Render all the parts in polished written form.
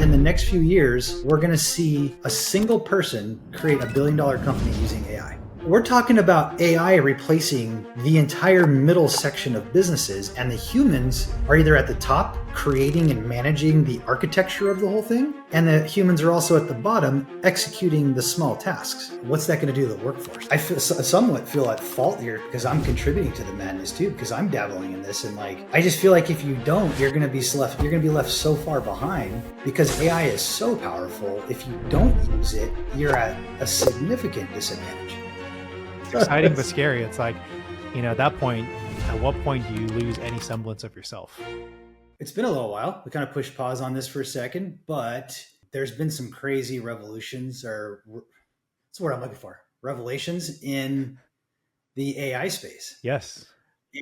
in the next few years, we're going to see a single person create $1 billion company using AI. We're talking about AI replacing the entire middle section of businesses, and the humans are either at the top creating and managing the architecture of the whole thing, and the humans are also at the bottom executing the small tasks. What's that going to do to the workforce? I somewhat feel at fault here because I'm contributing to the madness too, because I'm dabbling in this, and I just feel like if you don't, you're going to be left so far behind, because AI is so powerful. If you don't use it, you're at a significant disadvantage. Exciting but scary. It's like, at that point, at what point do you lose any semblance of yourself? It's been a little while. We kind of pushed pause on this for a second, but there's been some crazy revolutions, or that's what I'm looking for. Revelations in the AI space. Yes.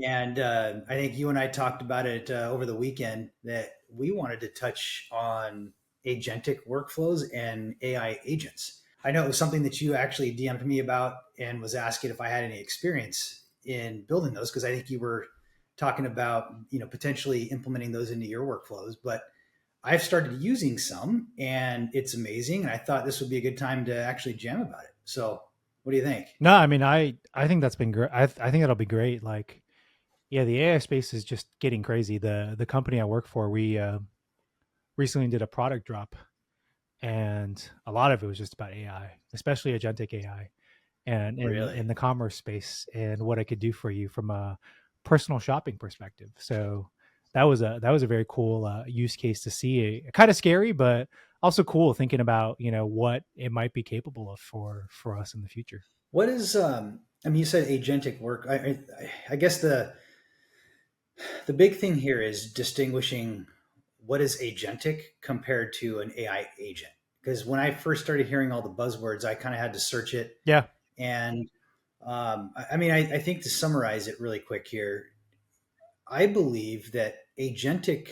And I think you and I talked about it over the weekend, that we wanted to touch on agentic workflows and AI agents. I know it was something that you actually DM'd me about and was asking if I had any experience in building those, because I think you were talking about, potentially implementing those into your workflows. But I've started using some and it's amazing. And I thought this would be a good time to actually jam about it. So what do you think? No, I mean, I think that's been great. I think that'll be great. The AI space is just getting crazy. The company I work for, we recently did a product drop, and a lot of it was just about AI, especially agentic AI, and in the commerce space, and what it could do for you from a personal shopping perspective. So that was a very cool use case to see. Kind of scary, but also cool thinking about what it might be capable of for us in the future. What is you said agentic work. I guess the big thing here is distinguishing what is agentic compared to an AI agent. Because when I first started hearing all the buzzwords, I kind of had to search it. Yeah. And I think to summarize it really quick here, I believe that agentic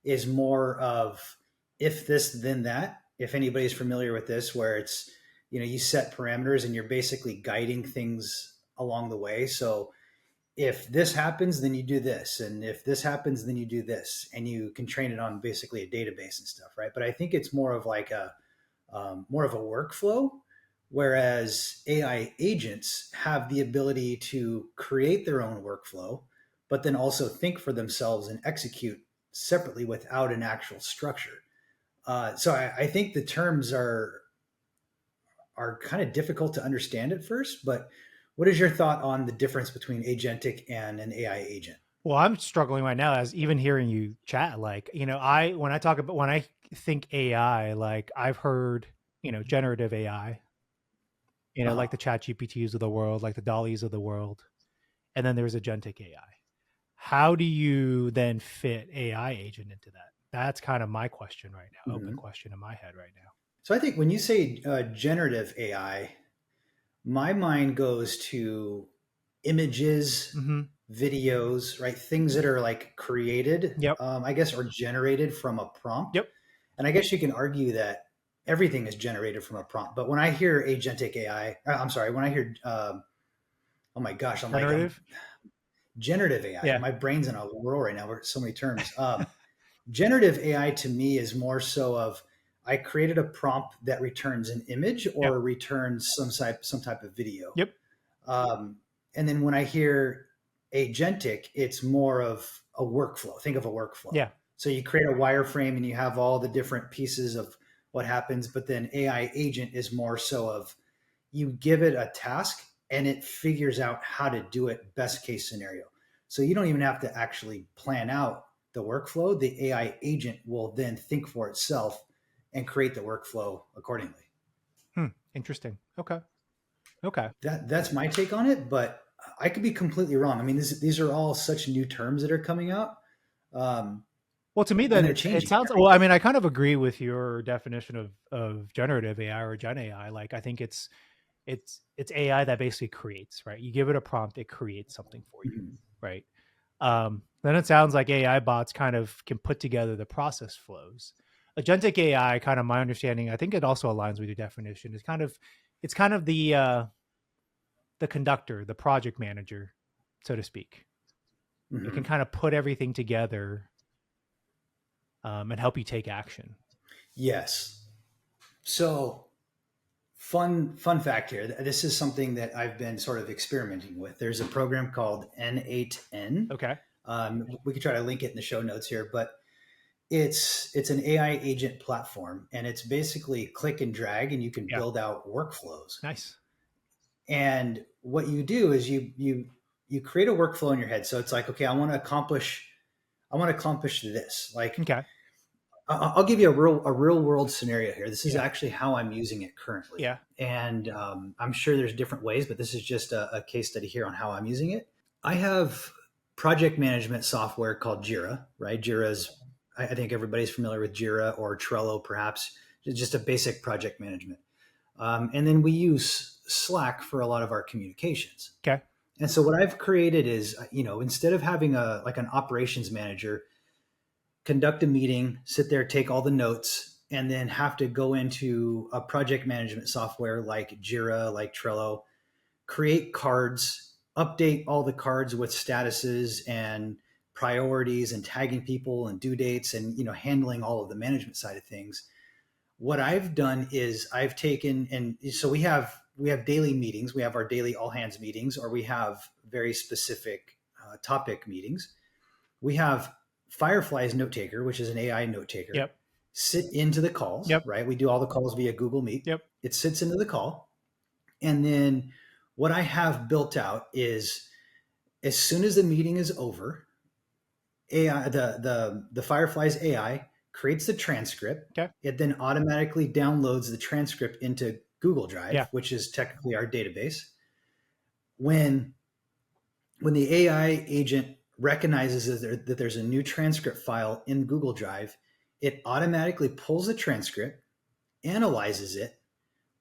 is more of if this, then that. If anybody's familiar with this, where it's, you set parameters and you're basically guiding things along the way. So if this happens, then you do this. And if this happens, then you do this. And you can train it on basically a database and stuff, right? But I think it's more of like more of a workflow, whereas AI agents have the ability to create their own workflow, but then also think for themselves and execute separately without an actual structure. So I think the terms are kind of difficult to understand at first, but what is your thought on the difference between agentic and an AI agent? Well, I'm struggling right now as even hearing you chat. When I think AI, I've heard, generative AI, like the chat GPTs of the world, like the Dollies of the world. And then there's agentic AI. How do you then fit AI agent into that? That's kind of my question right now, open question in my head right now. So I think when you say generative AI, my mind goes to images, videos, right? Things that are created, I guess, or generated from a prompt. Yep. And I guess you can argue that everything is generated from a prompt. But when I hear agentic AI, when I hear, oh my gosh, generative AI. Yeah. My brain's in a whirl right now. We're so many terms. Generative AI to me is more so of, I created a prompt that returns an image or returns some type of video. Yep. And then when I hear agentic, it's more of a workflow. Think of a workflow. Yeah. So you create a wireframe and you have all the different pieces of what happens, but then AI agent is more so of, you give it a task and it figures out how to do it best case scenario. So you don't even have to actually plan out the workflow. The AI agent will then think for itself and create the workflow accordingly. Interesting. Okay. That's my take on it, but I could be completely wrong. I mean, these are all such new terms that are coming out. Well, to me, then it sounds. Well, I mean, I kind of agree with your definition of generative AI or Gen AI. I think it's AI that basically creates, right? You give it a prompt, it creates something for you, right? Then it sounds like AI bots kind of can put together the process flows. Agentic AI, kind of my understanding, I think it also aligns with your definition. It's kind of the conductor, the project manager, so to speak. It can kind of put everything together and help you take action. Yes. So fun fact here. This is something that I've been sort of experimenting with. There's a program called N8N. Okay. We could try to link it in the show notes here, but it's an AI agent platform, and it's basically click and drag, and you can Yeah. build out workflows. Nice. And what you do is you create a workflow in your head. So it's like, okay, I want to accomplish this. Like Okay. I'll give you a real world scenario here. This is Yeah. actually how I'm using it currently, Yeah. and I'm sure there's different ways, but this is just a case study here on how I'm using it. I have project management software called Jira. Right, Jira's. I think everybody's familiar with Jira or Trello, perhaps. It's just a basic project management, and then we use Slack for a lot of our communications. Okay. And so what I've created is, instead of having a like an operations manager conduct a meeting, sit there, take all the notes, and then have to go into a project management software like Jira, like Trello, create cards, update all the cards with statuses and priorities and tagging people and due dates and handling all of the management side of things. What I've done is I've taken, and so we have daily meetings. We have our daily all hands meetings, or we have very specific topic meetings. We have Firefly's note taker, which is an AI note taker, Yep. sit into the calls, Yep. right? We do all the calls via Google Meet. Yep. It sits into the call. And then what I have built out is as soon as the meeting is over, AI, the Firefly's AI creates the transcript. Okay. It then automatically downloads the transcript into Google Yeah. Drive, which is technically our database. When when the AI agent recognizes that there's a new transcript file in Google Drive, it automatically pulls the transcript, analyzes it,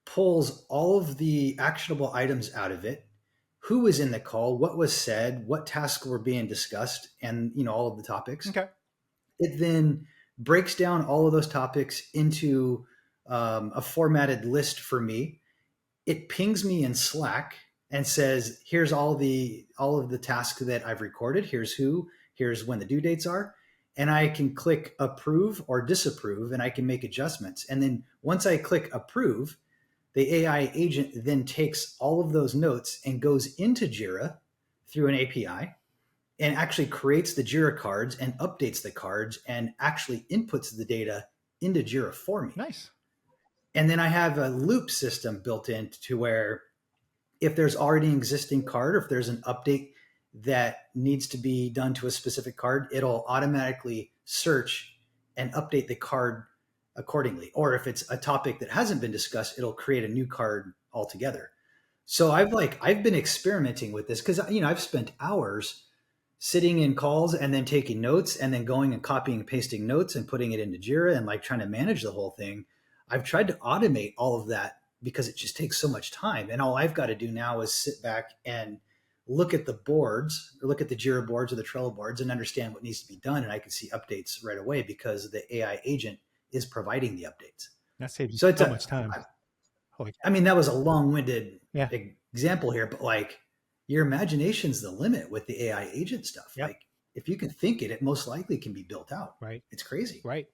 pulls all of the actionable items out of it, who was in the call, what was said, what tasks were being discussed, and all of the topics. Okay. It then breaks down all of those topics into a formatted list for me. It pings me in Slack and says, "Here's all of the tasks that I've recorded. Here's who. Here's when the due dates are." And I can click approve or disapprove, and I can make adjustments. And then once I click approve, the AI agent then takes all of those notes and goes into Jira through an API and actually creates the Jira cards and updates the cards and actually inputs the data into Jira for me. Nice. And then I have a loop system built in to where if there's already an existing card or if there's an update that needs to be done to a specific card, it'll automatically search and update the card accordingly. Or if it's a topic that hasn't been discussed, it'll create a new card altogether. So I've been experimenting with this because I've spent hours sitting in calls and then taking notes and then going and copying and pasting notes and putting it into Jira and like trying to manage the whole thing. I've tried to automate all of that because it just takes so much time. And all I've got to do now is sit back and look at the boards or look at the Jira boards or the Trello boards and understand what needs to be done. And I can see updates right away because the AI agent is providing the updates. That saves you So it's so a, much time. Holy I mean, that was a long-winded yeah. example here, but like your imagination's the limit with the AI agent stuff. Yep. Like if you can think it, it most likely can be built out. Right. It's crazy. Right.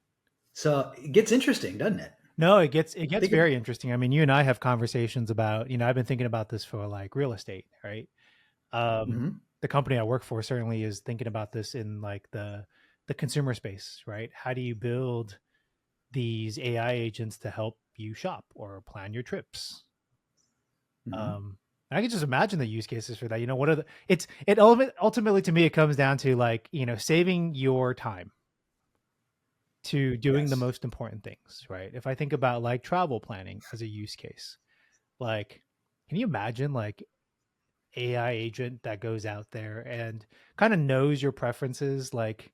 So it gets interesting, doesn't it? No, it gets Think of, very interesting. I mean, you and I have conversations about, I've been thinking about this for like real estate, right? mhm. The company I work for certainly is thinking about this in like the consumer space, right? How do you build these AI agents to help you shop or plan your trips? Mhm. And I can just imagine the use cases for that. What are ultimately to me, it comes down to like, saving your time to doing the Yes. most important things, right? If I think about like travel planning as a use case, like, can you imagine like AI agent that goes out there and kind of knows your preferences, like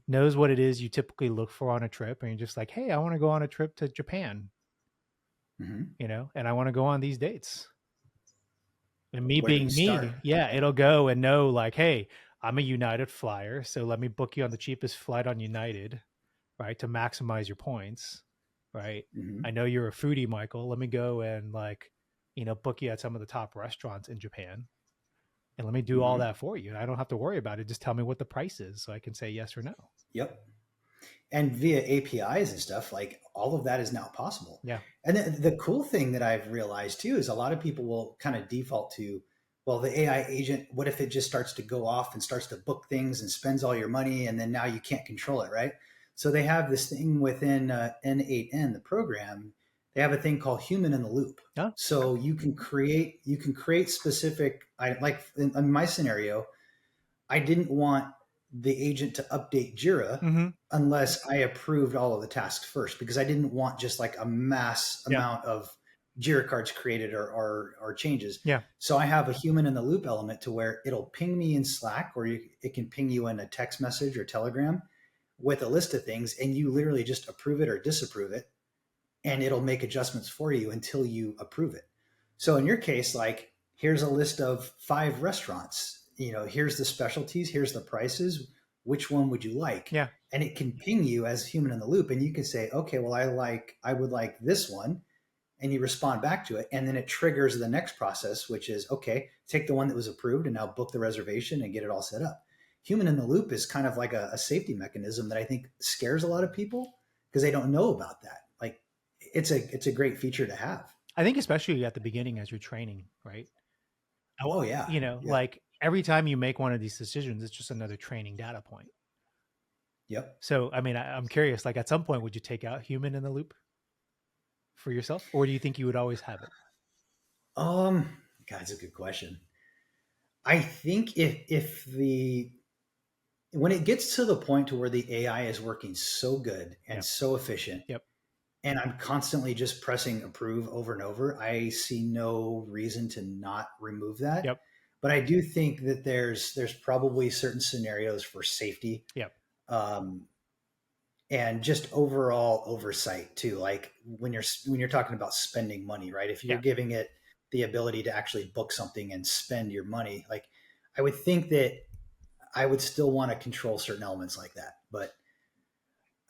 knows what it is you typically look for on a trip, and you're just like, hey, I want to go on a trip to Japan, Mhm. and I want to go on these dates. And me Where do we being start? me, yeah, it'll go and know like, hey, I'm a United flyer, so let me book you on the cheapest flight on United, right, to maximize your points, right? I Mhm. know you're a foodie, Michael. Let me go and like, book you at some of the top restaurants in Japan, and let me do all Mhm. that for you. I don't have to worry about it. Just tell me what the price is so I can say yes or no. Yep. And via APIs and stuff, like all of that is now possible. Yeah. And the cool thing that I've realized too is a lot of people will kind of default to, well, the AI agent, what if it just starts to go off and starts to book things and spends all your money and then now you can't control it, right? So they have this thing within N8N, the program, they have a thing called human in the loop. Oh, So you can create specific, like in my scenario, I didn't want the agent to update Jira mm-hmm. unless I approved all of the tasks first, because I didn't want just like a mass Yeah. amount of Jira cards created or changes. Yeah. So I have a human in the loop element to where it'll ping me in Slack, or it can ping you in a text message or Telegram with a list of things, and you literally just approve it or disapprove it, and it'll make adjustments for you until you approve it. So in your case, like, here's a list of 5 restaurants. Here's the specialties, here's the prices. Which one would you like? Yeah. And it can ping you as human in the loop, and you can say, okay, well, I would like this one, and you respond back to it, and then it triggers the next process, which is, okay, take the one that was approved and now book the reservation and get it all set up. Human in the loop is kind of like a safety mechanism that I think scares a lot of people because they don't know about that. Like, it's a great feature to have. I think especially at the beginning as you're training, right? Oh yeah, yeah, Like every time you make one of these decisions, it's just another training data point. yep. So, I mean, I'm curious, like at some point, would you take out human in the loop for yourself, or do you think you would always have it? Um, God, it's a good question. I think if the when it gets to the point to where the AI is working so good and Yep. so efficient, Yep. and I'm constantly just pressing approve over and over, I see no reason to not remove that. Yep. But I do think that there's probably certain scenarios for safety, Yep. um, and just overall oversight too. Like when you're talking about spending money, right? If you're Yeah. giving it the ability to actually book something and spend your money, like, I would think that I would still want to control certain elements like that. But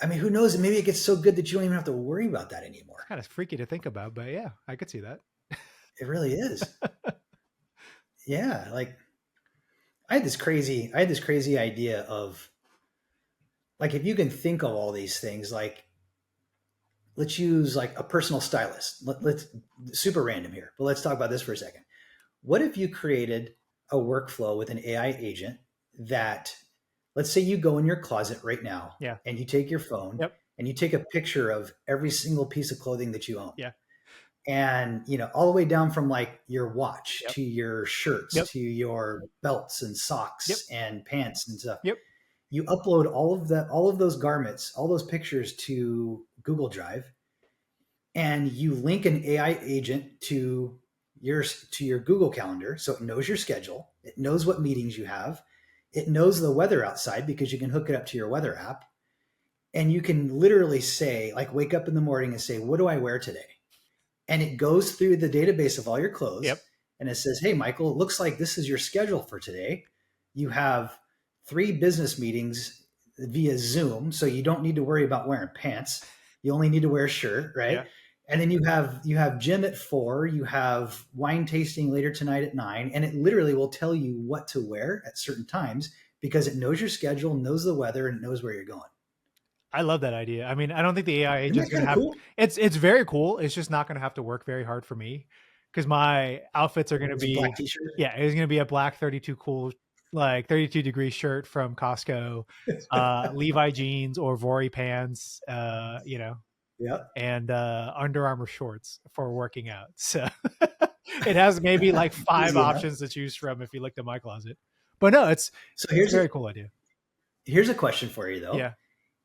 I mean, who knows? Maybe it gets so good that you don't even have to worry about that It's anymore. kind of freaky to think about, but yeah, I could see that. It really is. Yeah, like I had this crazy idea of, like, if you can think of all these things, like, let's use like a personal stylist. Let's super random here, but let's talk about this for a second. What if you created a workflow with an AI agent that, let's say you go in your closet right now Yeah. and you take your phone Yep. and you take a picture of every single piece of clothing that you own, Yeah. and all the way down from like your watch Yep. to your shirts Yep. to your belts and Yep. socks and pants and stuff. Yep. You upload all of those garments, all those pictures to Google Drive, and you link an AI agent to your Google Calendar, so it knows your schedule, it knows what meetings you have, it knows the weather outside because you can hook it up to your weather app, and you can literally say, like, wake up in the morning and say, what do I wear today? And it goes through the database of all your Yep. clothes, and it says, hey, Michael, it looks like this is your schedule for today. You have 3 business meetings via Zoom, so you don't need to worry about wearing pants. You only need to wear a shirt, right? Yeah. And then you have gym at 4, you have wine tasting later tonight at 9, and it literally will tell you what to wear at certain times because it knows your schedule, knows the weather, and it knows where you're going. I love that idea. I mean, I don't think the AI Isn't agent's that going kind to of have cool? it's very cool. It's just not going to have to work very hard for me because my outfits are going to It's a black be t-shirt. yeah, it's going to be a black 32 cool like 32-degree shirt from Costco, Levi jeans or Vori pants, Yep. and Under Armour shorts for working out. So it has maybe like 5 Easy enough. options to choose from if you looked at my closet. But no, So it's a here's a very cool idea. here's a question for you though. Yeah.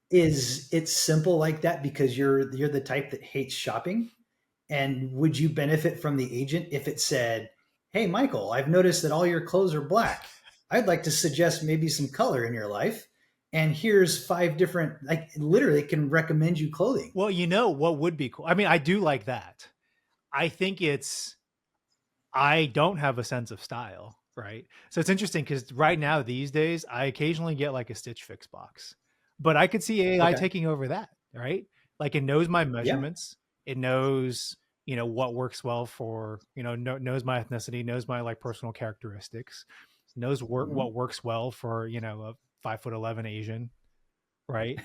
Is it simple like that because you're the type that hates shopping? And would you benefit from the agent if it said, "Hey, Michael, I've noticed that all your clothes are black. I'd like to suggest maybe some color in your life, and here's 5 different." Like, literally can recommend you clothing. Well, you know what would be cool? I mean, I do like that. I think I don't have a sense of style, right? So it's interesting because right now, these days, I occasionally get like a Stitch Fix box, but I could see AI Okay. taking over that, right? Like it knows my Yeah. measurements, it knows, what works well for, knows my ethnicity, knows my like personal characteristics, knows Mhm. what works well for, a 5'11" Asian, right?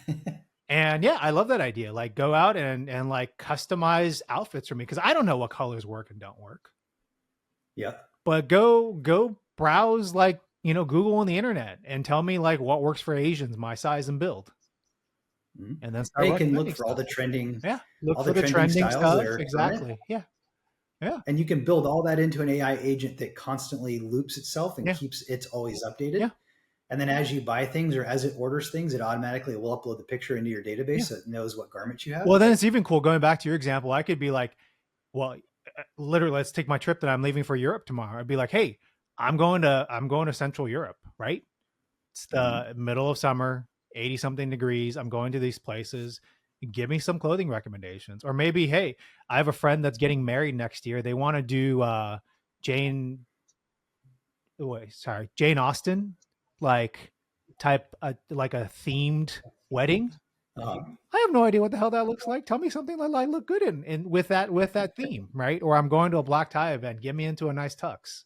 And yeah, I love that idea. Like go out and like customize outfits for me because I don't know what colors work and don't work. Yeah. But go browse like Google on the internet and tell me like what works for Asians, my size and build, Mhm. and then Yeah, start you can look recommending for all stuff. the trending, Yeah, look all the for the trending trending styles that stuff. are current, Exactly. Yeah, yeah, and you can build all that into an AI agent that constantly loops itself and yeah, keeps it's always updated. yeah, And then as you buy things or as it orders things, it automatically will upload the picture into your database yeah. so it knows what garments you have. Well, then Like, it's even cool. Going back to your example, I could be like, well, literally, let's take my trip that I'm leaving for Europe tomorrow. I'd be like, hey, I'm going to Central Europe, right? It's mhm. the middle of summer, 80 something degrees. I'm going to these places. Give me some clothing recommendations. Or maybe, hey, I have a friend that's getting married next year. They want to do Jane, wait, sorry, Jane Austen, like like a themed wedding. uh, I have no idea what the hell that looks like. Tell me something that I look good in with that theme, right? Or I'm going to a black tie event. Get me into a nice tux.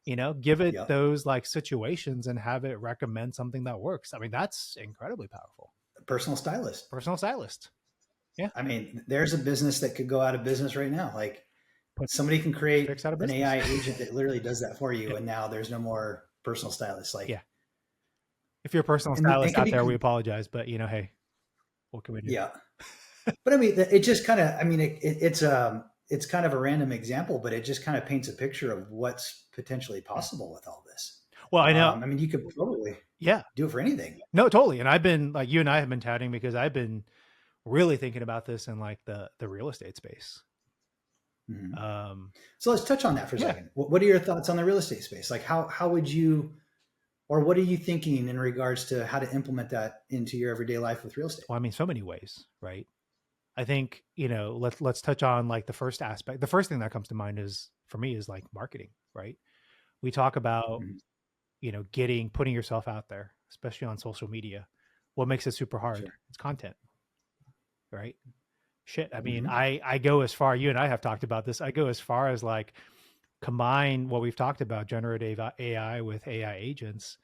Give it yeah, those like situations and have it recommend something that works. I mean, that's incredibly powerful. personal stylist. Personal stylist. Yeah. I mean, there's a business that could go out of business right now. Like Put somebody can Netflix create out of an business. AI agent that literally does that for you, Yep. and now there's no more personal stylist. Yeah. Like, If you're a personal and it stylist can out be, there, we apologize, but hey, what can we do? yeah. But I mean, it just kind of, I mean, it's kind of a random example, but it just kind of paints a picture of what's potentially Yeah. possible with all this. Well, I know. I mean, you could probably Yeah. do it for anything. No, totally. And I've been like you and I have been chatting because I've been really thinking about this in like the real estate space. Mhm. Um, So let's touch on that for a yeah. second. What are your thoughts on the real estate space? Like, how would you, or what are you thinking in regards to how to implement that into your everyday life with real estate? Well, I mean, so many ways, right? I think, let's touch on like the first aspect. The first thing that comes to mind is for me is like marketing, right? We talk about, Mhm. putting yourself out there, especially on social media. What makes it super hard? Sure. It's content, right? Shit. I mean, Hmm. I go as far, you and I have talked about this. I go as far as like combine what we've talked about, generative AI with AI agents.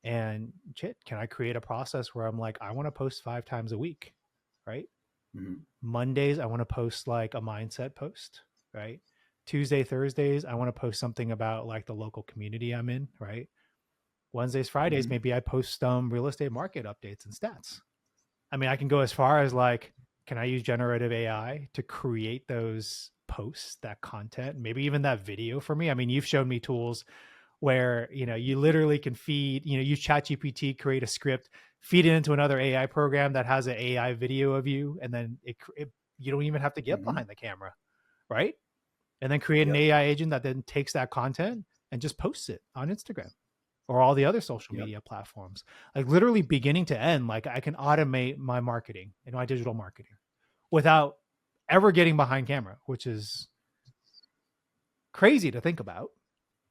And shit, can I create a process where I'm like, I want to post 5 times a week, right? Hmm. Mondays, I want to post like a mindset post, right? Tuesday, Thursdays, I want to post something about like the local community I'm in, right? Wednesdays, Fridays, Hmm. maybe I post some real estate market updates and stats. I mean, I can go as far as like, can I use generative AI to create those posts, that content, maybe even that video for me? I mean, you've shown me tools where you literally can feed, use chat gpt, create a script, feed it into another AI program that has an AI video of you, and then you don't even have to get Hmm. behind the camera, right? And then create an Yep. AI agent that then takes that content and just posts it on Instagram or all the other social Yep. media platforms, like literally beginning to end. Like I can automate my marketing and my digital marketing without ever getting behind camera, which is crazy to think about.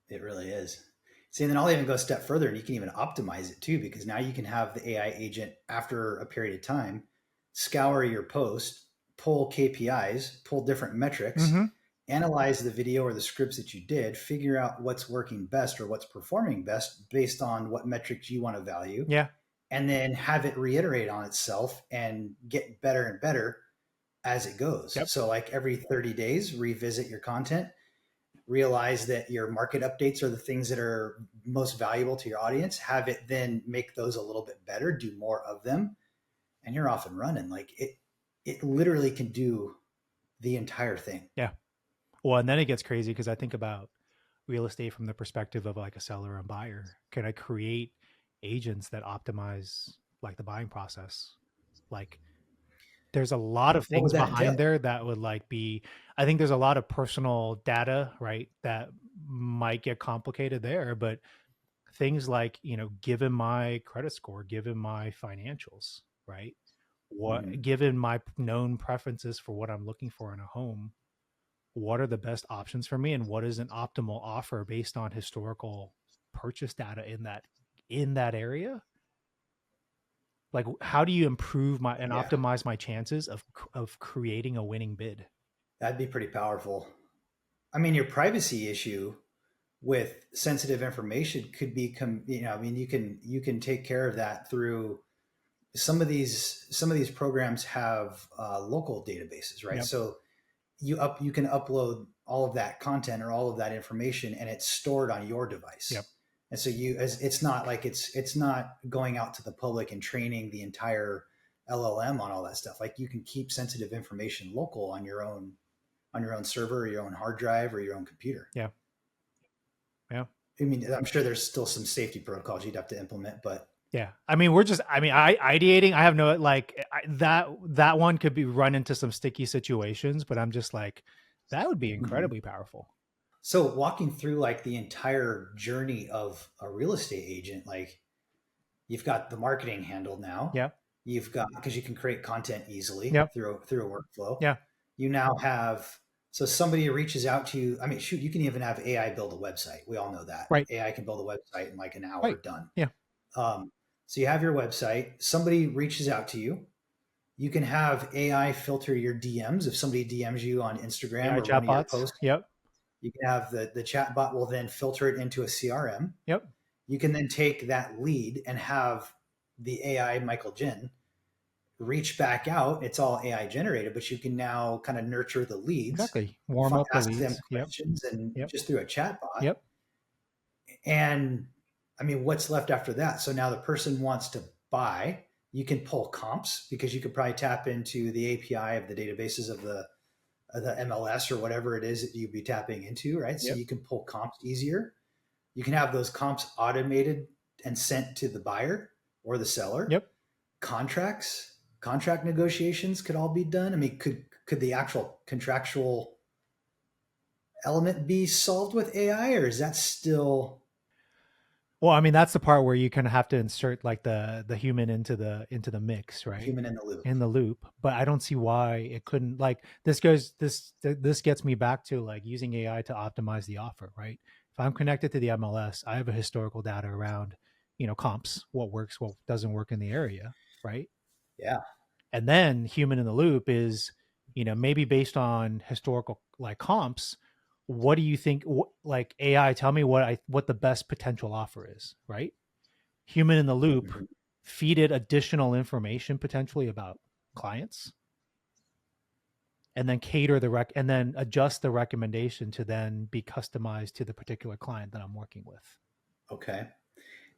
It really is. See, and then I'll even go a step further and you can even optimize it too, because now you can have the AI agent after a period of time scour your post, pull KPIs, pull different metrics, Mm-hmm. analyze the video or the scripts that you did, figure out what's working best or what's performing best based on what metrics you want to value, Yeah. and then have it reiterate on itself and get better and better as it goes. Yep. So, like every 30 days, revisit your content, realize that your market updates are the things that are most valuable to your audience, have it then make those a little bit better, do more of them, and you're off and running. Like it literally can do the entire thing. Yeah. Well, and then it gets crazy because I think about real estate from the perspective of like a seller and buyer. Can I create agents that optimize like the buying process? Like there's a lot of What things would that behind entail? there that would like be, I think there's a lot of personal data, right? That might get complicated there, but things like, given my credit score, given my financials, right? What Mm-hmm. given my known preferences for what I'm looking for in a home, what are the best options for me and what is an optimal offer based on historical purchase data in that area? Like how do you improve my and Yeah, optimize my chances of creating a winning bid? that'd be pretty powerful. I mean, your privacy issue with sensitive information could become, I mean, you can take care of that through some of these programs have local databases, right? Yep. So you can upload all of that content or all of that information, and it's stored on your Yep. device. And so it's not like it's not going out to the public and training the entire LLM on all that stuff. Like you can keep sensitive information local on your own server or your own hard drive or your own computer. Yeah. Yeah. I mean, I'm sure there's still some safety protocols you'd have to implement, but Yeah. I mean, I ideating. I have no, like, that one could be run into some sticky situations, but I'm just like, that would be Mhm. incredibly powerful. So walking through like the entire journey of a real estate agent, like you've got the marketing handled now. Yeah. You've got because you can create content easily Yep. through a workflow. Yeah. You now have so somebody reaches out to you. I mean, shoot, you can even have AI build a website. We all know that Right. AI can build a website in like an Right. hour, done. Yeah. So you have your website. Somebody reaches out to you. You can have AI filter your DMs. If somebody DMs you on Instagram AI or one of your chatbots. posts, Yep. you can have the chat bot will then filter it into a CRM. Yep. You can then take that lead and have the AI Michael Jin reach back out. It's all AI generated, but you can now kind of nurture the leads, Exactly. Warm up the ask them leads. Yep. questions, and Yep. just through a chat bot. Yep. And I mean, what's left after that? So now the person wants to buy. You can pull comps because you could probably tap into the API of the databases of the MLS or whatever it is that you'd be tapping into, right? So Yep. you can pull comps easier. You can have those comps automated and sent to the buyer or the seller. Yep. Contract negotiations could all be done. I mean, could the actual contractual element be solved with AI, or is that still Well, I mean, that's the part where you kind of have to insert like the human into the mix, right? human in the loop? In the loop. But I don't see why it couldn't, like, this gets me back to like using AI to optimize the offer, right? If I'm connected to the MLS, I have a historical data around, comps, what works, what doesn't work in the area, right? Yeah. And then human in the loop is, maybe based on historical like comps, what do you think, like, AI, tell me what the best potential offer is, right? Human in the loop, Mhm. feed it additional information potentially about clients, and then and then adjust the recommendation to then be customized to the particular client that I'm working with. Okay.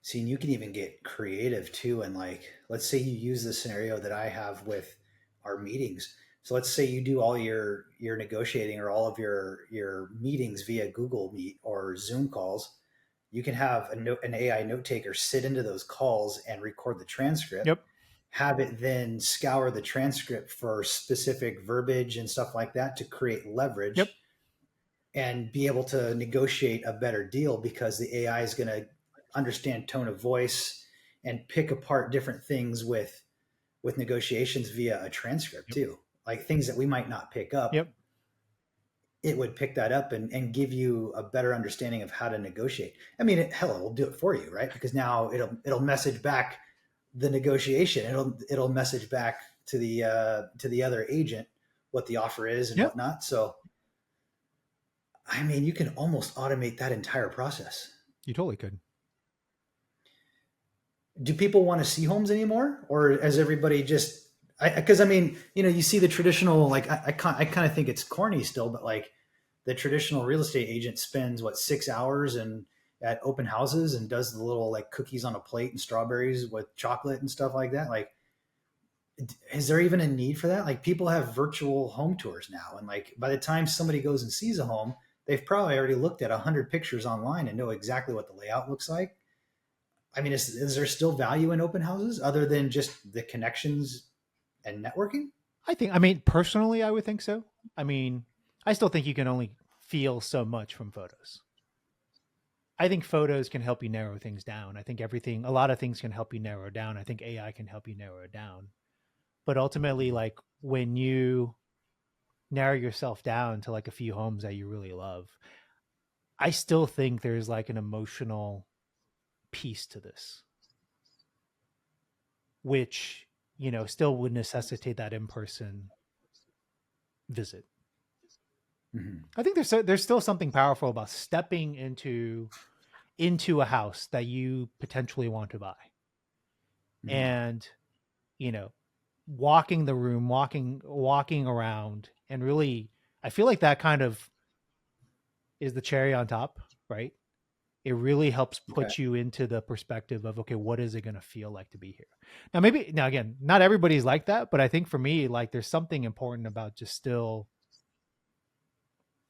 See, and you can even get creative too. And like, let's say you use the scenario that I have with our meetings. So let's say you do all your negotiating or all of your meetings via Google Meet or Zoom calls. You can have an AI note taker sit into those calls and record the transcript, Yep. have it then scour the transcript for specific verbiage and stuff like that to create Yep. leverage and be able to negotiate a better deal because the AI is going to understand tone of voice and pick apart different things with negotiations via a transcript Yep. too. Like things that we might not pick up, Yep. it would pick that up and give you a better understanding of how to negotiate. I mean, hell, it will do it for you, right? Because now it'll message back the negotiation. It'll message back to the other agent what the offer is and Yep. whatnot. So I mean, you can almost automate that entire process. You totally could. Do people want to see homes anymore, or as everybody just? Because I mean, you see the traditional like I kind of think it's corny still, but like the traditional real estate agent spends what 6 hours and at open houses and does the little like cookies on a plate and strawberries with chocolate and stuff like that. Like, is there even a need for that? Like, people have virtual home tours now, and like by the time somebody goes and sees a home, they've probably already looked at 100 pictures online and know exactly what the layout looks like. I mean, is there still value in open houses other than just the connections and networking? I mean, personally, I would think so. I mean, I still think you can only feel so much from photos. I think photos can help you narrow things down. I think a lot of things can help you narrow down. I think AI can help you narrow it down. But ultimately, like, when you narrow yourself down to like a few homes that you really love, I still think there's like an emotional piece to this, which, still would necessitate that in person visit. Mm-hmm. I think there's still something powerful about stepping into a house that you potentially want to buy, Mm-hmm. and you know, walking the room, walking around, and really, I feel like that kind of is the cherry on top, right? It really helps Okay. put you into the perspective of, okay, what is it going to feel like to be here? Now, maybe, now again, not everybody's like that, but I think for me, like, there's something important about just still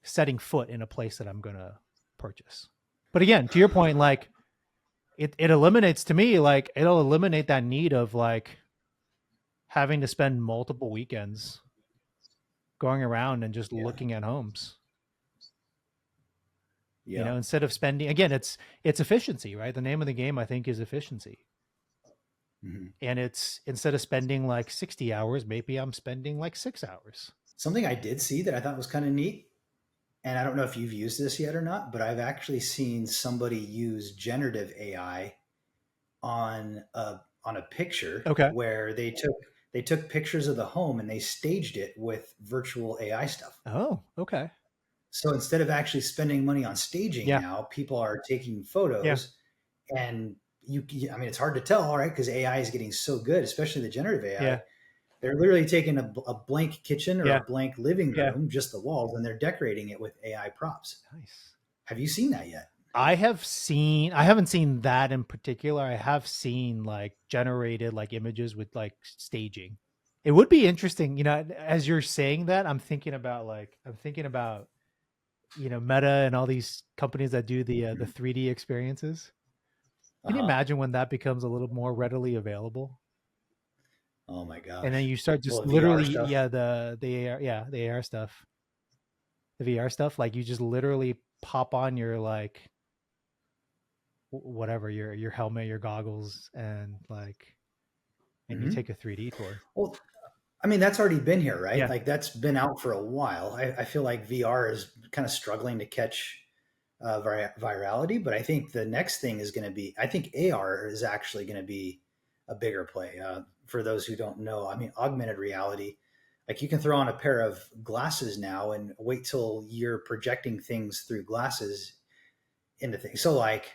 setting foot in a place that I'm going to purchase. But again, to your point, like, it eliminates, to me, like, it'll eliminate that need of like having to spend multiple weekends going around and just Yeah. looking at homes. You know, Yep. instead of spending, again, it's efficiency, right? The name of the game, I think, is efficiency. Hmm. And it's, instead of spending like 60 hours, maybe I'm spending like 6 hours. Something I did see that I thought was kind of neat, and I don't know if you've used this yet or not, but I've actually seen somebody use generative AI on a picture Okay. where they took pictures of the home and they staged it with virtual AI stuff. Oh, okay. So instead of actually spending money on staging Yeah. now, people are taking Yeah. photos and I mean, it's hard to tell, right? Because AI is getting so good, especially the generative AI. Yeah. They're literally taking a blank kitchen or a Yeah. blank living Yeah. room, just the walls, and they're decorating it with AI props. Nice. Have you seen that yet? I haven't seen that in particular. I have seen like generated like images with like staging. It would be interesting, you know, as you're saying that, I'm thinking about, you know, Meta and all these companies that do the Mhm. 3D experiences. Uh Can you huh. imagine when that becomes a little more readily available? Oh my And then gosh. you start just Well, VR literally, stuff. yeah, the AR, yeah, the AR stuff, the VR stuff, like you just literally pop on your like whatever, your helmet, your goggles, and like, and you Hmm. take a 3D tour. Well, I mean, that's already been here, right? Yeah. Like that's been out for a while. I feel like VR is kind of struggling to catch virality, but I think the next thing is going to be. I think AR is actually going to be a bigger play. For those who don't know, I mean, augmented reality. Like you can throw on a pair of glasses now and wait till you're projecting things through glasses into things. So like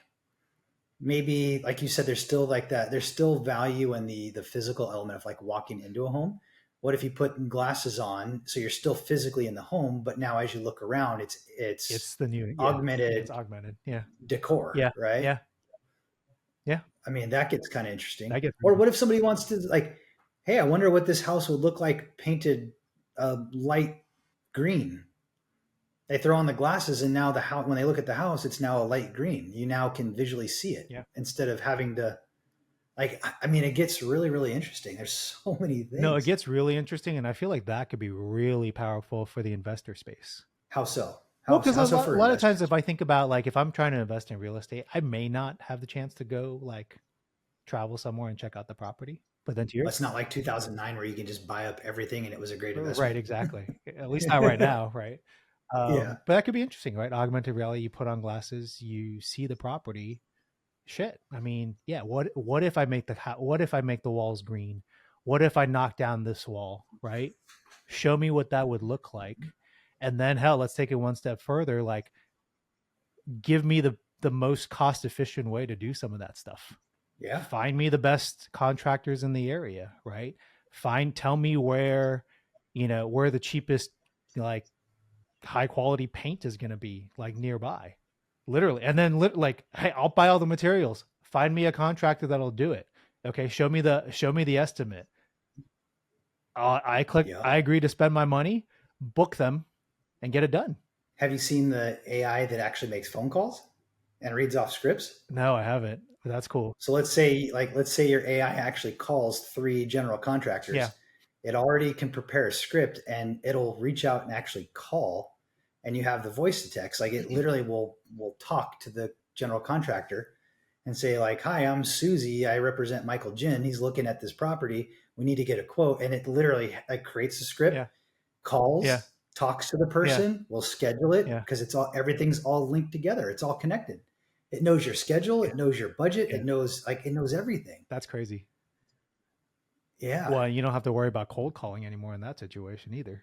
maybe like you said, there's still like that. There's still value in the physical element of like walking into a home. What if you put glasses on so you're still physically in the home, but now as you look around, it's It's the new, yeah, it's augmented augmented. Yeah. decor, Yeah. right? Yeah. Yeah. I mean, that gets kind of interesting. That gets Or really, what if somebody wants to like, hey, I wonder what this house would look like painted light green. They throw on the glasses, and now the house, when they look at the house, it's now a light green. You now can visually see it yeah. instead of having to like. I mean, it gets really, really interesting. There's so many No, it things. gets really interesting. And I feel like that could be really powerful for the investor space. How so? Well, How because how so a for lot of times, if investors? I think about like if I'm trying to invest in real estate, I may not have the chance to go like travel somewhere and check out the property. But then to your, It's not like 2009 where you can just buy up everything and it was a great right, investment. exactly. At least not right now, right? Yeah, But that could be interesting, right? Augmented reality, you put on glasses, you see the property. Shit. I mean, yeah. What if I make what if I make the walls green? What if I knock down this wall? Right? Show me what that would look like, and then hell, let's take it one step further. Like, give me the most cost efficient way to do some of that stuff. yeah. Find me the best contractors in the area. Right? Tell me where, you know, where the cheapest like high quality paint is going to be like nearby, literally. And then like, hey, I'll buy all the materials, find me a contractor that'll do it. Okay, show me the estimate. Yeah. I agree to spend my money, book them, and get it done. Have you seen the AI that actually makes phone calls and reads off scripts? No, I haven't, but that's cool. So let's say your AI actually calls three general Yeah. contractors. It already can prepare a script and it'll reach out and actually call, and you have the voice to text. Like it literally will talk to the general contractor and say like, "Hi, I'm Susie. I represent Michael Jin. He's looking at this property. We need to get a quote." And it literally like creates a script, Yeah. Yeah. calls, talks to the Yeah. person, will schedule it Yeah. because it's all everything's all linked together. It's all connected. It knows your schedule, Yeah. it knows your budget, Yeah. it knows everything. That's crazy. Yeah. Well, you don't have to worry about cold calling anymore in that situation either.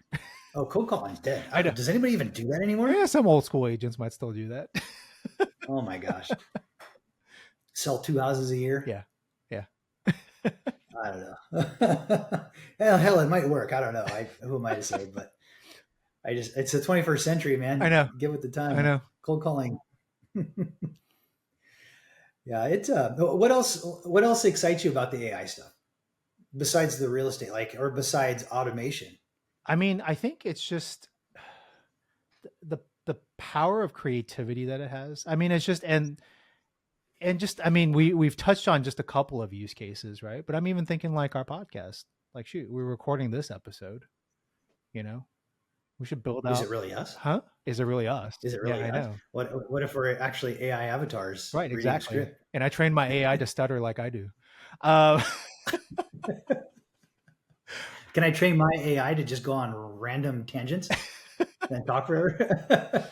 Oh, cold calling's dead. I know. Does anybody even do that anymore? Yeah, some old school agents might still do that. Oh my gosh. Sell two houses a year. Yeah. Yeah. I don't know. Hell, it might work. I don't know. Who am I to say? But it's the 21st century, I man. know, Give it the I time. know. Cold calling. Yeah, it's what else excites you about the AI stuff besides the real estate, like, or besides automation? I mean, I think it's just the power of creativity that it has. I mean, it's just and just I mean, we've touched on just a couple of use cases, right? But I'm even thinking like our podcast. Like, shoot, we're recording this episode. You know, we should build Is it out. really us? Huh? Is it really us? Is it Yeah, really I us? know. What if we're actually AI avatars Right, reading a exactly. script? And I trained my AI to stutter like I do. Uh, Can I train my AI to just go on random tangents and talk forever?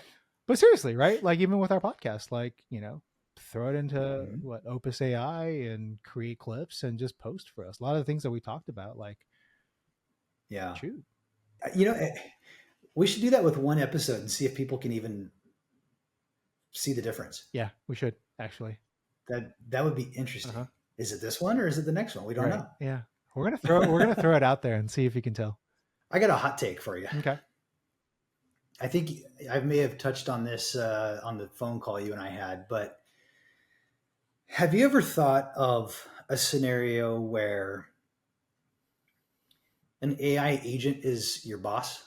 but seriously, right? Like even with our podcast, like throw it into Mhm. what Opus AI and create clips and just post for us. A lot of the things that we talked about, like Yeah. shoot, You know, we should do that with one episode and see if people can even see the difference. yeah, we should actually. That would be Uh interesting. huh. Is it this one or is it the next one? We don't Right. know. Yeah. We're gonna throw it out there and see if you can tell. I got a hot take for you. Okay. I think I may have touched on this on the phone call you and I had, but have you ever thought of a scenario where an AI agent is your boss?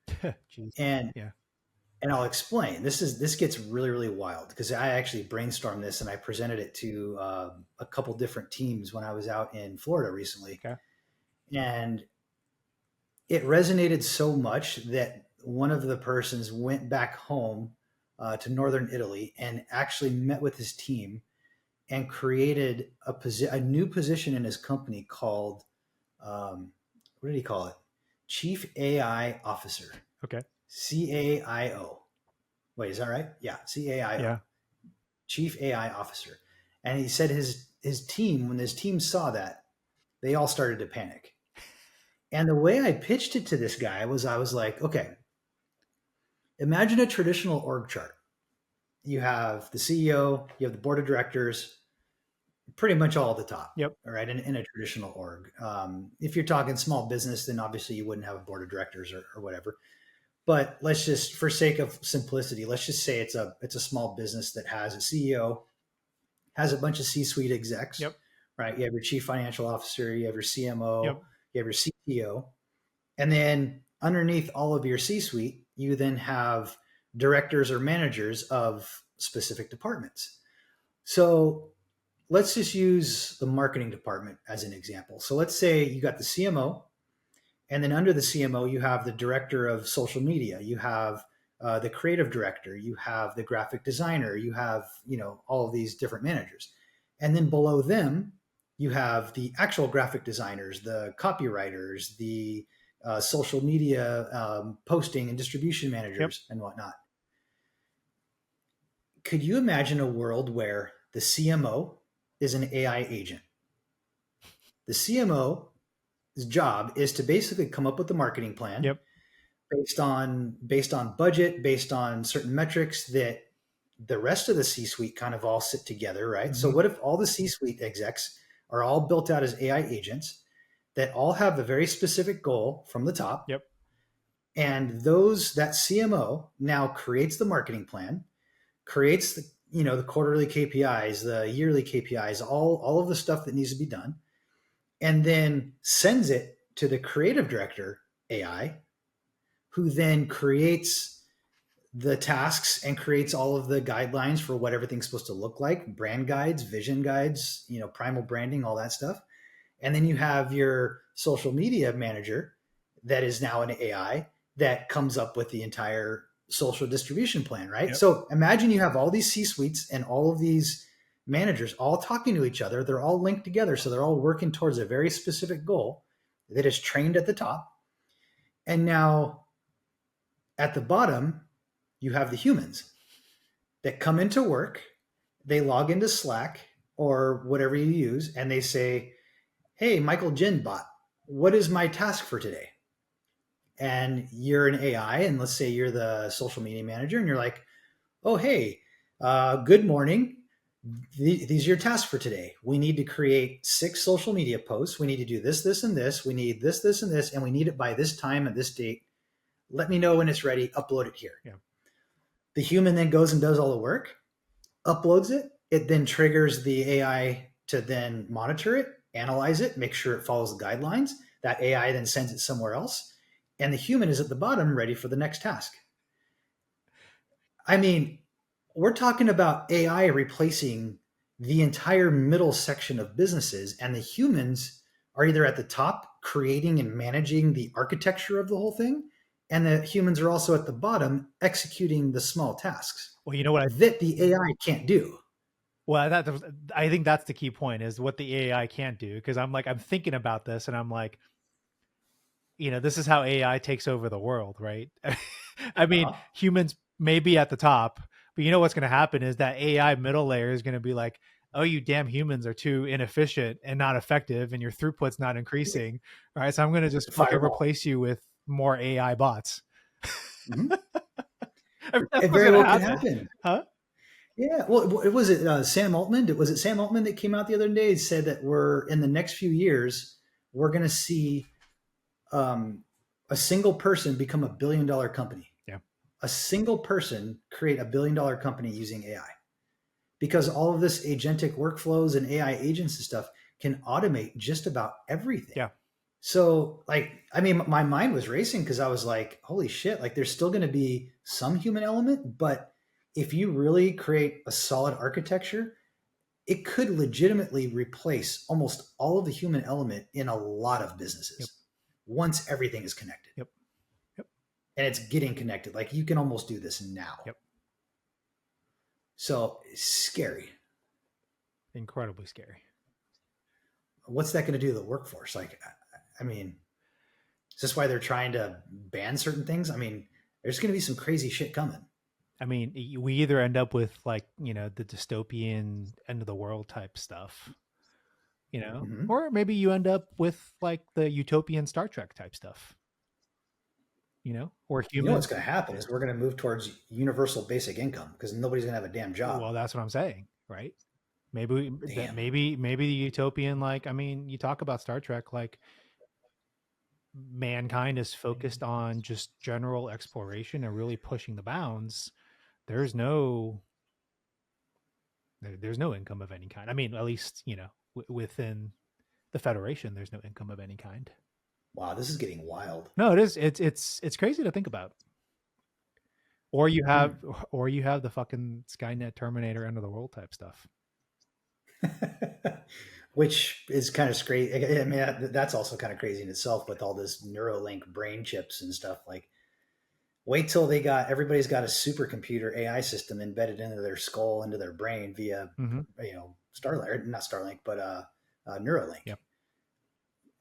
Jeez. And Yeah. I'll explain. This gets really really wild because I actually brainstormed this and I presented it to a couple different teams when I was out in Florida recently, Okay. and it resonated so much that one of the persons went back home to northern Italy and actually met with his team and created a new position in his company called what did he call it? Chief AI Officer, Okay. CAIO. Wait, is that right? Yeah, CAIO, Yeah. Chief AI Officer. And he said his team, when his team saw that, they all started to panic. And the way I pitched it to this guy was I was like, okay, imagine a traditional org chart. You have the CEO, you have the board of directors, pretty much all at the top. Yep. All right, in a traditional org. If you're talking small business, then obviously you wouldn't have a board of directors or whatever. But let's just, for sake of simplicity, let's just say it's a small business that has a CEO, has a bunch of C-suite execs, Yep. right? You have your chief financial officer, you have your CMO, Yep. you have your CTO, and then underneath all of your C-suite, you then have directors or managers of specific departments. So let's just use the marketing department as an example. So let's say you got the CMO, and then under the CMO, you have the director of social media, you have the creative director, you have the graphic designer, you have all of these different managers, and then below them, you have the actual graphic designers, the copywriters, the social media posting and distribution Yep. managers, and whatnot. Could you imagine a world where the CMO is an AI agent? The CMO's job is to basically come up with the marketing plan Yep. based on budget, based on certain metrics that the rest of the C-suite kind of all sit together, right? So Hmm. what if all the C-suite execs are all built out as AI agents that all have a very specific goal from the top, Yep. and that CMO now creates the marketing plan, creates the quarterly KPIs, the yearly KPIs, all of the stuff that needs to be done, and then sends it to the creative director AI, who then creates the tasks and creates all of the guidelines for what everything's supposed to look like, brand guides, vision guides, primal branding, all that stuff. And then you have your social media manager that is now an AI that comes up with the entire social distribution plan, right? Yep. So imagine you have all these C suites and all of these managers all talking to each other. They're all linked together. So they're all working towards a very specific goal that is trained at the top. And now at the bottom, you have the humans that come into work, they log into Slack or whatever you use, and they say, hey, Michael Jinbot, what is my task for today? And you're an AI, and let's say you're the social media manager, and you're like, oh, hey, good morning. these are your tasks for today. We need to create 6 social media posts. We need to do this, this, and this. We need this, this, and this, and we need it by this time and this date. Let me know when it's ready. Upload it here. Yeah. The human then goes and does all the work, uploads it. It then triggers the AI to then monitor it, analyze it, make sure it follows the guidelines. That AI then sends it somewhere else. And the human is at the bottom ready for the next task. I mean, we're talking about AI replacing the entire middle section of businesses, and the humans are either at the top creating and managing the architecture of the whole thing, and the humans are also at the bottom executing the small tasks Well, you know what? that the AI can't do. I think that's the key point is what the AI can't do. Because I'm thinking about this, and I'm like, this is how AI takes over the world, right? I mean, Uh-huh. humans may be at the top, but you know what's going to happen is that AI middle layer is going to be like, oh, you damn humans are too inefficient and not effective, and your throughput's not increasing. All right, so I'm going to just fucking Firewall. replace you with more AI bots. Mm-hmm. I mean, that's It what's very going to well could happen, happen. huh? Yeah. Well, it was it Sam Altman. Was it Sam Altman that came out the other day and said that we're in the next few years we're going to see um, a single person become $1 billion company. Yeah, A single person create $1 billion company using AI because all of this agentic workflows and AI agents and stuff can automate just about everything. yeah, So, like, I mean, my mind was racing because I was like, holy shit, like, there's still going to be some human element, but if you really create a solid architecture, it could legitimately replace almost all of the human element in a lot of yep, businesses once everything is connected. yep, yep, And it's getting connected. Like, you can almost do this now. yep. So, it's scary. Incredibly scary. What's that going to do to the workforce? Like, I mean, is this why they're trying to ban certain things? I mean, there's going to be some crazy shit coming. I mean, we either end up with like, the dystopian end of the world type stuff, Mm-hmm. or maybe you end up with like the utopian Star Trek type stuff, or You know what's humans. going to happen is we're going to move towards universal basic income because nobody's going to have a damn job. Well, that's what I'm saying, right? Damn. Maybe the utopian, like, I mean, you talk about Star Trek, like mankind is focused on just general exploration and really pushing the bounds. There's no there's no income of any kind. I mean, at least, within the Federation, there's no income of any kind. Wow, this is getting wild. No, it is. It's crazy to think about. Or you have, Hmm. or you have the fucking Skynet Terminator end of the world type stuff. Which is kind of crazy. I mean, that's also kind of crazy in itself with all this Neuralink brain chips and stuff. Like, wait till everybody's got a supercomputer AI system embedded into their skull, into their brain via, Mm-hmm. Starlink, not Starlink, but Neuralink. Yep.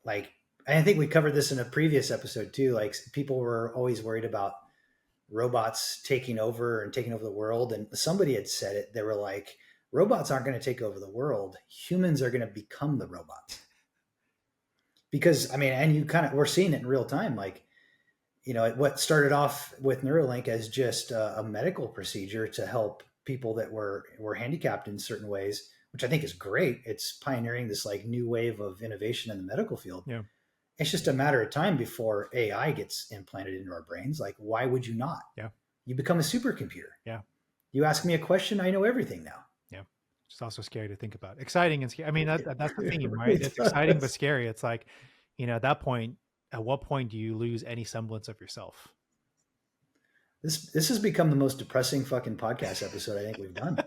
Like, I think we covered this in a previous episode too. Like, people were always worried about robots taking over and taking over the world. And somebody had said it. They were like, robots aren't going to take over the world. Humans are going to become the robots. Because, I mean, and we're seeing it in real time. Like, what started off with Neuralink as just a medical procedure to help people that were handicapped in certain ways, which I think is great. It's pioneering this like new wave of innovation in the medical field. Yeah. It's just a matter of time before AI gets implanted into our brains. Like, why would you not? Yeah. You become a supercomputer. Yeah. You ask me a question, I know everything now. Yeah. It's also scary to think about. Exciting and scary. I mean, that's the It theme, right? really It's exciting but does. scary. It's like, at that point, at what point do you lose any semblance of yourself? This has become the most depressing fucking podcast episode I think we've done.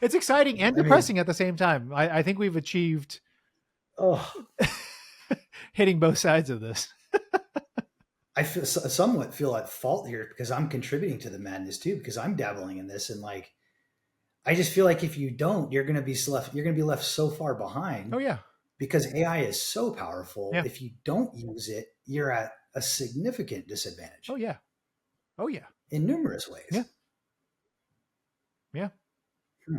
It's exciting and I mean, depressing at the same time. I think we've achieved oh, hitting both sides of this. I somewhat feel at fault here because I'm contributing to the madness too because I'm dabbling in this and like I just feel like if you don't, you're going to be left so far Oh behind yeah. because AI is so powerful. Yeah. If you don't use it, you're at a significant Oh disadvantage yeah. Oh yeah. in numerous Yeah. ways. Yeah. Hmm.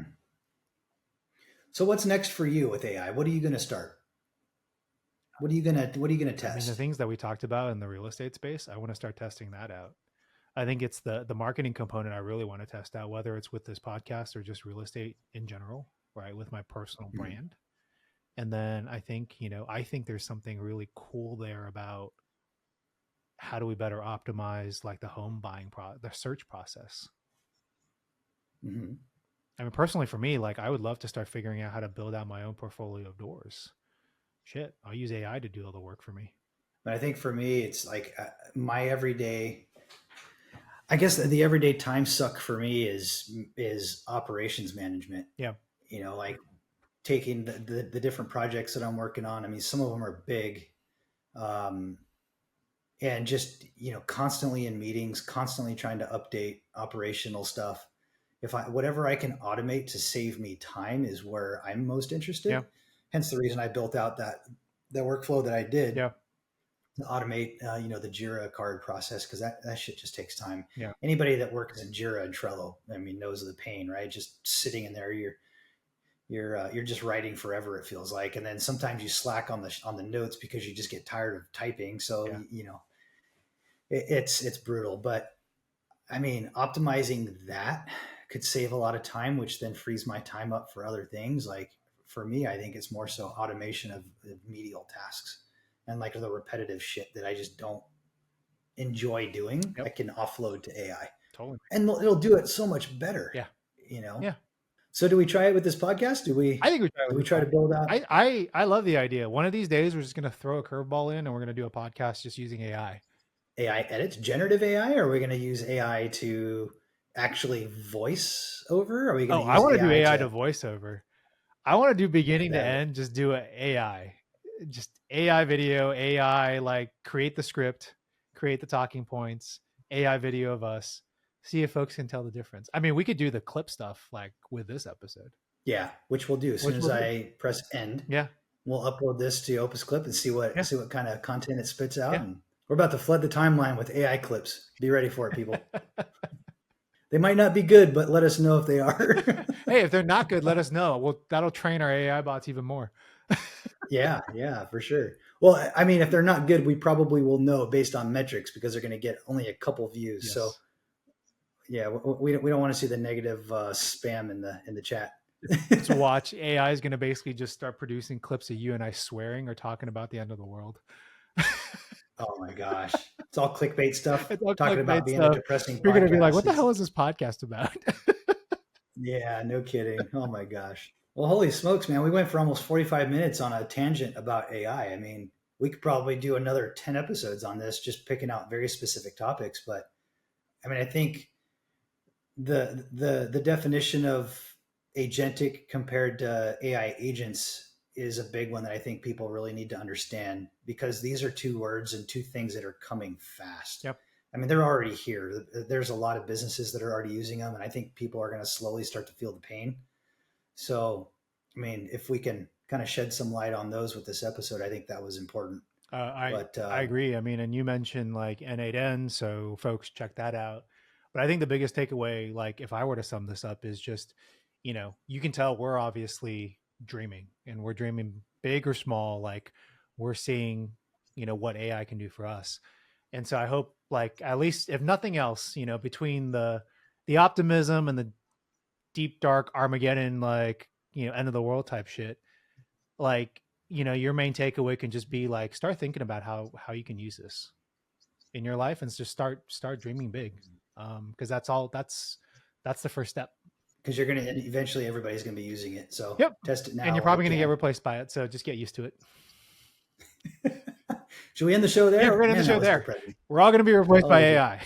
So what's next for you with AI? What are you going to start? What are you going to I mean, the test? things that we talked about in the real estate space, I want to start testing that out. I think it's the marketing component I really want to test out, whether it's with this podcast or just real estate in general, right? With my personal Mhm. brand. And then I think, I think there's something really cool there about how do we better optimize like the home buying the search process. Mhm. I mean, personally for me, like I would love to start figuring out how to build out my own portfolio of doors. Shit, I'll use AI to do all the work for me. But I think for me, it's like my everyday. I guess the everyday time suck for me is operations management. Yeah. Like taking the different projects that I'm working on. I mean, some of them are big, um, and just constantly in meetings, constantly trying to update operational stuff. If I whatever I can automate to save me time is where I'm most Yeah. interested. Hence the reason I built out that workflow that I did Yeah. to automate, the Jira card process, because that shit just takes time. Yeah. Anybody that works in Jira and Trello, I mean, knows the pain, right? Just sitting in there, you're just writing forever. It feels like, and then sometimes you slack on the notes because you just get tired of typing. So Yeah. it's brutal. But I mean, optimizing that could save a lot of time, which then frees my time up for other things. Like for me, I think it's more so automation of medial tasks and like the repetitive shit that I just don't enjoy doing. I Yep. can offload to AI, Totally. and it'll do it so much better. Yeah. You know. Yeah. So do we try it with this podcast? Do I we think we try do with we this try to podcast. build out I love the idea. One of these days, we're just going to throw a curveball in and we're going to do a podcast just using AI. AI edits, generative AI? Or are we going to use AI to actually voice over? Are we going Oh, to I use want to do AI AI to to voiceover. I want to do beginning to that? end, just do a AI, just AI video, AI like create the script, create the talking points, AI video of us, see if folks can tell the difference. I mean, we could do the clip stuff like with this episode, Yeah, which we'll do as soon which as we'll do. I press end. Yeah. We'll upload this to Opus Clip and see what Yeah. see what kind of content it spits out. Yeah. And we're about to flood the timeline with AI clips. Be ready for it, people. They might not be good, but let us know if they are. Hey, if they're not good, let us know. Well, that'll train our AI bots even more. Yeah, for sure. Well, I mean, if they're not good, we probably will know based on metrics because they're going to get only a couple views. So Yes. yeah, we don't want to see the negative spam in the chat. Just watch AI is going to basically just start producing clips of you and I swearing or talking about the end of the world. Oh my gosh, it's all clickbait stuff It's all talking about clickbait being a stuff. depressing You're going to be like, podcast. what the It's hell is this podcast about? Yeah, no kidding. Oh my gosh. Well, holy smokes, man. We went for almost 45 minutes on a tangent about AI. I mean, we could probably do another 10 episodes on this, just picking out very specific topics. But I mean, I think the definition of agentic compared to AI agents is a big one that I think people really need to understand because these are two words and two things that are coming fast. Yep. I mean, they're already here. There's a lot of businesses that are already using them, and I think people are going to slowly start to feel the pain. So, I mean, if we can kind of shed some light on those with this episode, I think that was important. But I agree. I mean, and you mentioned like N8N, so folks check that out. But I think the biggest takeaway, like if I were to sum this up, is just, you can tell we're obviously dreaming and we're dreaming big or small. Like we're seeing, what AI can do for us. And so I hope like at least if nothing else, between the optimism and the deep dark Armageddon, like, end of the world type shit, like, your main takeaway can just be like start thinking about how you can use this in your life and just start dreaming big, because that's the first step. because you're going to eventually everybody's going to be using it. So Yep. test it And now you're while probably you going to get can. replaced by it, so just get used to it. Should we end the show Yeah, we're there? gonna end the Man, that show was there. depressing. We're all going to be replaced Oh, by dear. AI.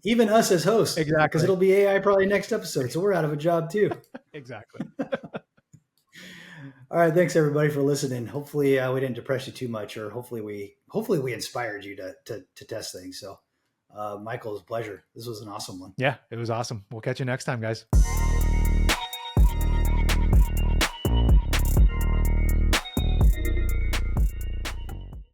Even us as hosts, because Exactly. it'll be AI probably next episode. So we're out of a job too. Exactly. All right, thanks everybody for listening. Hopefully we didn't depress you too much, or hopefully we inspired you to test things. So, Michael, it was a pleasure. This was an awesome one. Yeah, it was awesome. We'll catch you next time, guys.